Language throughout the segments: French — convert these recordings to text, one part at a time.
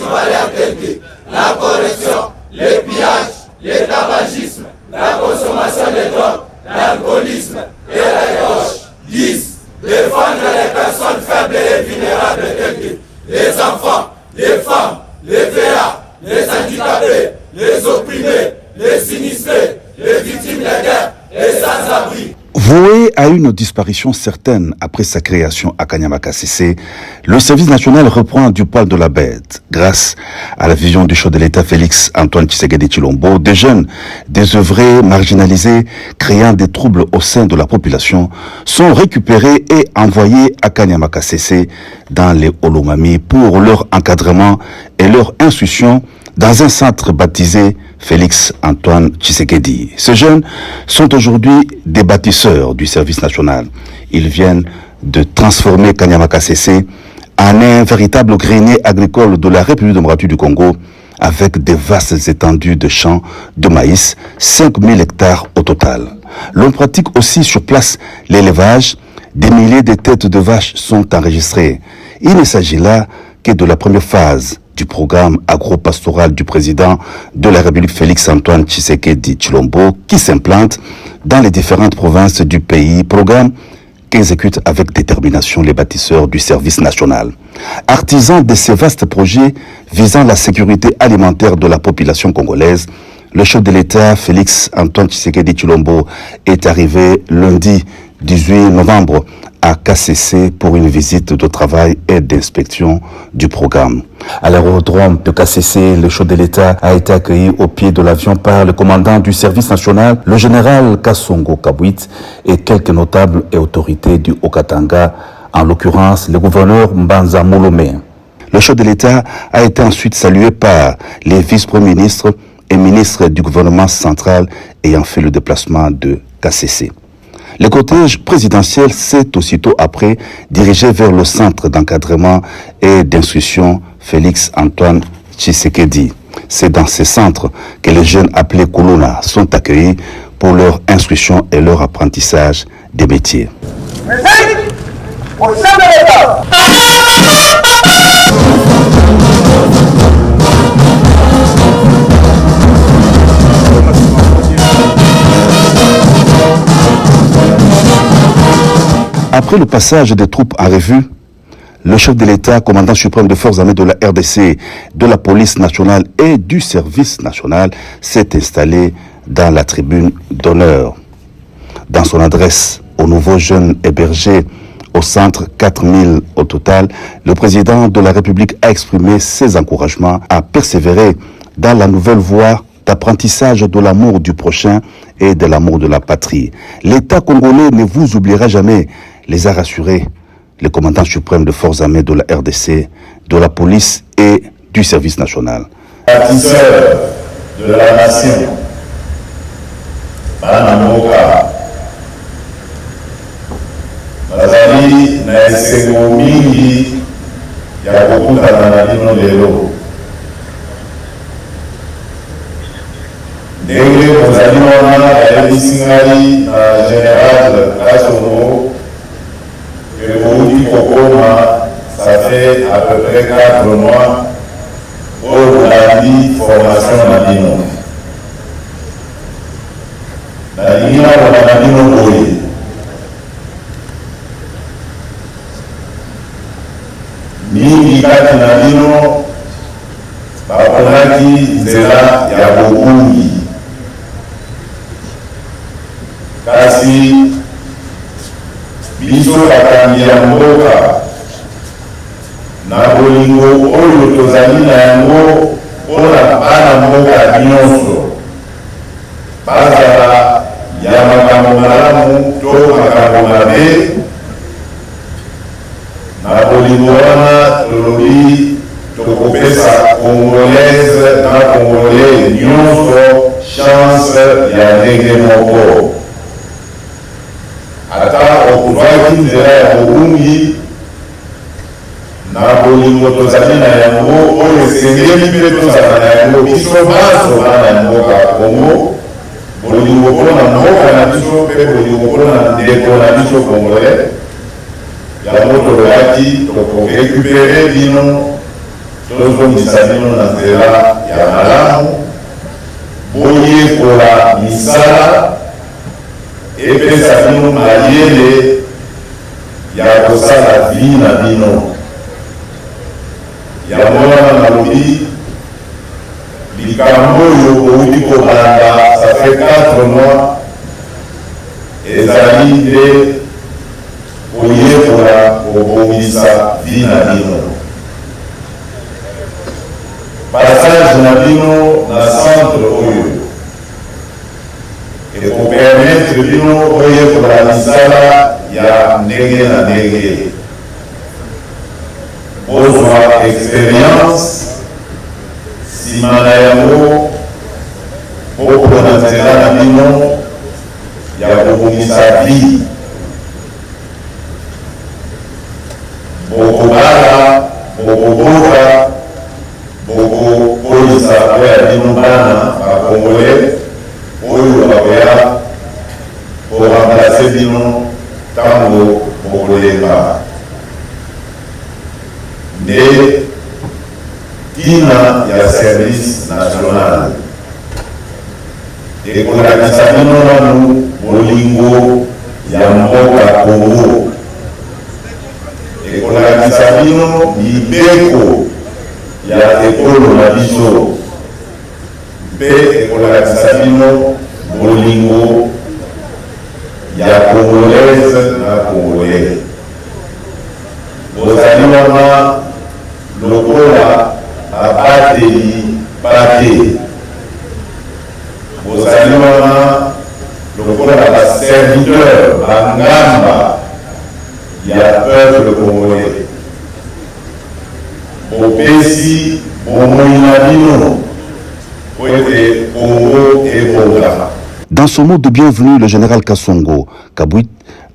valeurs telles que la corruption, le pillage, le tabagisme, la consommation de drogue, l'alcoolisme et la débauche. 10. Défendre les personnes faibles et vulnérables telles que les enfants, les femmes, les VA, les handicapés, les opprimés, les sinistrés, les victimes de guerre et sans-abri. Voué à une disparition certaine après sa création à Kanyama-Kasese, le service national reprend du poil de la bête. Grâce à la vision du chef de l'État Félix Antoine Tshisekedi Tshilombo, des jeunes désœuvrés, marginalisés, créant des troubles au sein de la population, sont récupérés et envoyés à Kanyama-Kasese dans les Olomami pour leur encadrement et leur instruction dans un centre baptisé Félix Antoine Tshisekedi. Ces jeunes sont aujourd'hui des bâtisseurs du service national. Ils viennent de transformer Kanyama-Kasese en un véritable grenier agricole de la République démocratique du Congo avec des vastes étendues de champs de maïs, 5000 hectares au total. L'on pratique aussi sur place l'élevage. Des milliers de têtes de vaches sont enregistrées. Il ne s'agit là que de la première phase du programme agro-pastoral du président de la République Félix Antoine Tshisekedi Tshilombo qui s'implante dans les différentes provinces du pays, programme qu'exécutent avec détermination les bâtisseurs du service national. Artisans de ces vastes projets visant la sécurité alimentaire de la population congolaise, le chef de l'État Félix Antoine Tshisekedi Tshilombo est arrivé lundi 18 novembre à Kasese pour une visite de travail et d'inspection du programme. À l'aérodrome de Kasese, le chef de l'État a été accueilli au pied de l'avion par le commandant du service national, le général Kassongo Kabwit, et quelques notables et autorités du Haut-Katanga, en l'occurrence le gouverneur Mbanza Molomé. Le chef de l'État a été ensuite salué par les vice-premiers ministres et ministres du gouvernement central ayant fait le déplacement de Kasese. Le cortège présidentiel s'est aussitôt après dirigé vers le centre d'encadrement et d'instruction Félix Antoine Tshisekedi. C'est dans ce centre que les jeunes appelés Kuluna sont accueillis pour leur instruction et leur apprentissage des métiers. Après le passage des troupes en revue, le chef de l'État, commandant suprême des forces armées de la RDC, de la police nationale et du service national, s'est installé dans la tribune d'honneur. Dans son adresse aux nouveaux jeunes hébergés au centre, 4000 au total, le président de la République a exprimé ses encouragements à persévérer dans la nouvelle voie d'apprentissage de l'amour du prochain et de l'amour de la patrie. L'État congolais ne vous oubliera jamais, les a rassurés le commandant suprême des forces armées de la RDC, de la police et du service national. Bâtisseurs de la nation, Banamoka, bazali na esengo mingi ya kokutana na bino lelo. Ndenge bozali wana yayebisi ngai na général Kassongo que bouti kokoma, ça fait à peu près 4 mois pour bolandi formation na bino. Nalingi nabona na bino boye mingi kati na bino baponaki nzela ya bobungi, kasi biso bakambi ya mboka na bolingo oyo tozali na yango mpona bana mboka nyonso bazala ya makambo malamu to makambo mabe. Na bolingo wana tolobi tokopesa congolaise na congolais nyonso chance ya ndenge moko. Ata okuvaki nzela ya bobungi na bolingo tozali na yango oyo esengeli mpe tozala na yango biso bazoba na mboka ya Kongo, bolingo mpona mboka na biso mpe bolingo mpona ndeko na biso congolais. Yango toloyaki tokorécupere bino tozongisa bino na nzela ya malamu boyekola misala epesa bino mayele ya kosala vi na bino. Yango wana nalobi likambo oyo outi kobanda ça fait 4 mois ezali nde koyekola kobongisa vi na bino. Passage na bino na centre oyo ekopermettre bino oyekola misala ya ndenge na ndenge, bozwa expérience nsima na yango bokona nzela na bino ya kobongisa vi. Bokobala, bokoboka, bokokolisa oya bino bana bakongole oyo bakoya koremplace bino ntango bokolemba. Nde tina ya service national ekolakisa bino nanu bolingo ya mboka Kongo, ekolakisa bino libeko ya ekolo na biso, mpe ekolakisa bino bolingo ya congolaise na congolais. Bozali wana lokola abateli bate, bozali wana lokola baserviteur bangamba ya peuple congolais. Bopesi bomoi na bino po ete Congo ebonga. Dans son mot de bienvenue, le général Kassongo Kabwit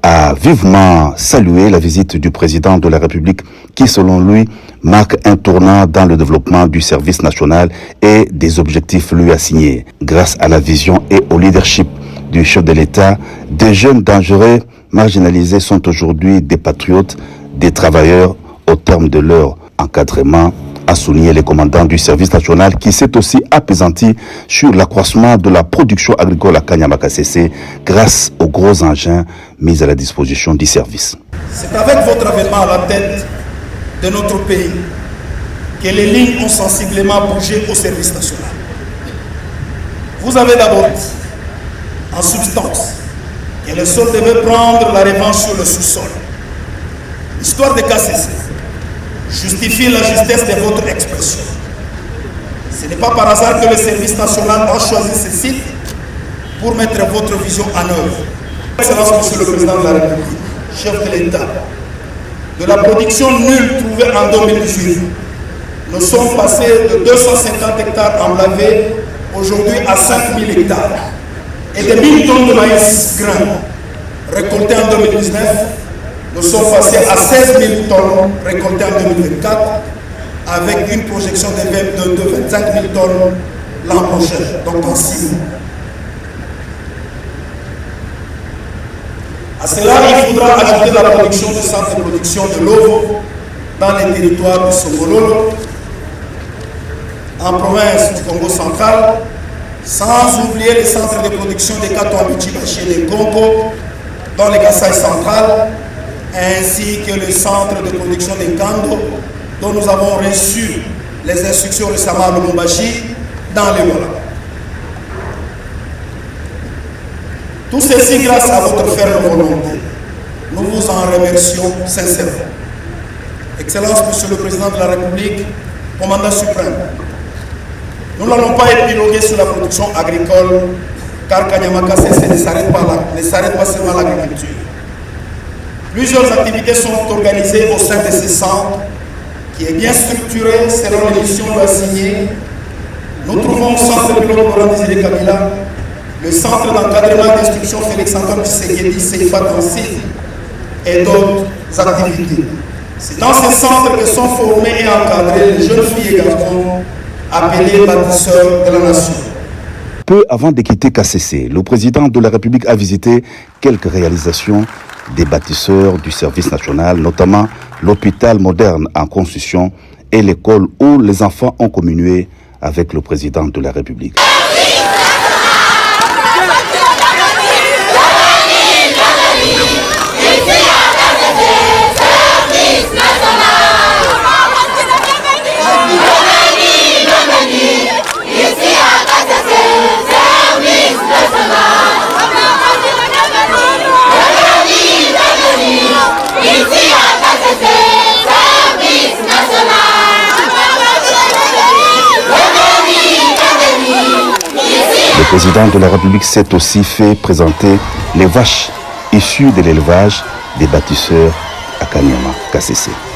a vivement salué la visite du président de la République qui, selon lui, marque un tournant dans le développement du service national et des objectifs lui assignés. Grâce à la vision et au leadership du chef de l'État, des jeunes dangereux marginalisés sont aujourd'hui des patriotes, des travailleurs au terme de leur encadrement, a souligné le commandant du service national qui s'est aussi appesanti sur l'accroissement de la production agricole à Kanyama-Kasese grâce aux gros engins mis à la disposition du service. C'est avec votre avènement à la tête de notre pays que les lignes ont sensiblement bougé au service national. Vous avez d'abord dit, en substance, que le sol devait prendre la revanche sur le sous-sol. L'histoire de Kasese justifie la justesse de votre expression. Ce n'est pas par hasard que le service national a choisi ce site pour mettre votre vision en œuvre. Excellence, Monsieur le Président de la République, chef de l'État, de la production nulle trouvée en 2018, nous sommes passés de 250 hectares emblavés aujourd'hui à 5000 hectares et de 1000 tonnes de maïs grain récoltés en 2019. Nous sommes passés à 16 000 tonnes récoltées en 2024 avec une projection de 25 000 tonnes l'an prochain, donc en 6 mois. À cela, il faudra ajouter la production du centre de production de l'eau dans les territoires de Songololo, en province du Congo central, sans oublier les centres de production de Katouabichi-Baché et de Congo, dans le Kasaï central, ainsi que le centre de production de Kando, dont nous avons reçu les instructions récemment à Lubumbashi, dans les Wallabes. Tout ceci grâce à votre ferme volonté. Nous vous en remercions sincèrement. Excellence, Monsieur le Président de la République, commandant suprême, nous n'allons pas épiloguer sur la production agricole, car Kanyama-Kasese ne s'arrête pas seulement à l'agriculture. Plusieurs activités sont organisées au sein de ce centre qui est bien structuré selon les missions assignées. Nous trouvons au centre de pilote Laurent Désiré Kabila, le centre d'encadrement d'instruction Félix-Antoine Tshisekedi, CFA Transit et d'autres activités. C'est dans ces centres que sont formés et encadrés les jeunes filles et garçons appelés bâtisseurs de la nation. Peu avant de quitter Kasese, le président de la République a visité quelques réalisations des bâtisseurs du service national, notamment l'hôpital moderne en construction et l'école où les enfants ont communié avec le président de la République. Le président de la République s'est aussi fait présenter les vaches issues de l'élevage des bâtisseurs à Kanyama Kasese.